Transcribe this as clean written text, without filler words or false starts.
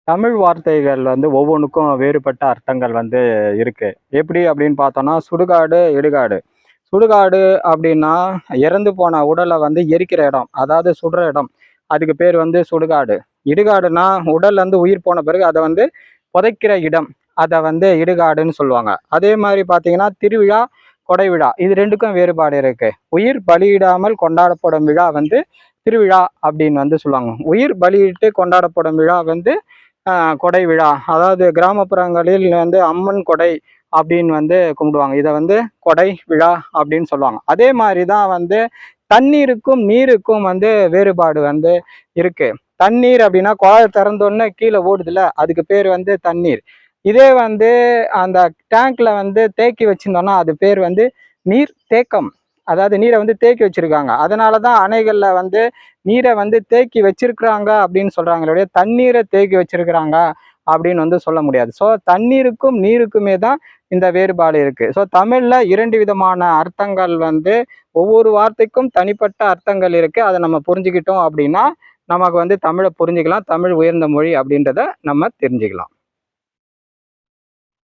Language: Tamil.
தமிழ் வார்த்தைகள் வந்து ஒவ்வொன்றுக்கும் வேறுபட்ட அர்த்தங்கள் வந்து இருக்கு. எப்படி அப்படின்னு பார்த்தோம்னா, சுடுகாடு, இடுகாடு. சுடுகாடு அப்படின்னா, இறந்து போன உடலை வந்து எரிக்கிற இடம். அதாவது சுடுற இடம். அதுக்கு பேர் வந்து சுடுகாடு. இடுகாடுனா, உடல் வந்து உயிர் போன பிறகு அதை வந்து புதைக்கிற இடம். அதை வந்து இடுகாடுன்னு சொல்லுவாங்க. அதே மாதிரி பார்த்தீங்கன்னா, திருவிழா, கொடை விழா. இது 2க்கும் வேறுபாடு இருக்கு. உயிர் பலியிடாமல் கொண்டாடப்படும் விழா வந்து திருவிழா அப்படின்னு வந்து சொல்லுவாங்க. உயிர் பலியிட்டு கொண்டாடப்படும் விழா வந்து கொடை விழா. அதாவது கிராமப்புறங்களில் வந்து அம்மன் கொடை அப்படின்னு வந்து கும்பிடுவாங்க. இதை வந்து கொடை விழா அப்படின்னு சொல்லுவாங்க. அதே மாதிரி தான் வந்து தண்ணீருக்கும் நீருக்கும் வந்து வேறுபாடு வந்து இருக்கு. தண்ணீர் அப்படின்னா குழாய் திறந்தோடனே கீழே ஓடுதுல, அதுக்கு பேர் வந்து தண்ணீர். இதே வந்து அந்த டேங்க்ல வந்து தேக்கி வச்சிருந்தோம்னா அது பேர் வந்து நீர் தேக்கம். அதாவது நீரை வந்து தேக்கி வச்சிருக்காங்க. அதனாலதான் அணைகள்ல வந்து நீரை வந்து தேக்கி வச்சிருக்கிறாங்க அப்படின்னு சொல்றாங்களே, தண்ணீரை தேக்கி வச்சிருக்கிறாங்க அப்படின்னு வந்து சொல்ல முடியாது. ஸோ தண்ணீருக்கும் நீருக்குமே தான் இந்த வேறுபாடு இருக்கு. ஸோ தமிழ்ல 2 விதமான அர்த்தங்கள் வந்து ஒவ்வொரு வார்த்தைக்கும் தனிப்பட்ட அர்த்தங்கள் இருக்கு. அதை நம்ம புரிஞ்சுக்கிட்டோம் அப்படின்னா நமக்கு வந்து தமிழை புரிஞ்சுக்கலாம். தமிழ் உயர்ந்த மொழி அப்படின்றத நம்ம தெரிஞ்சுக்கலாம்.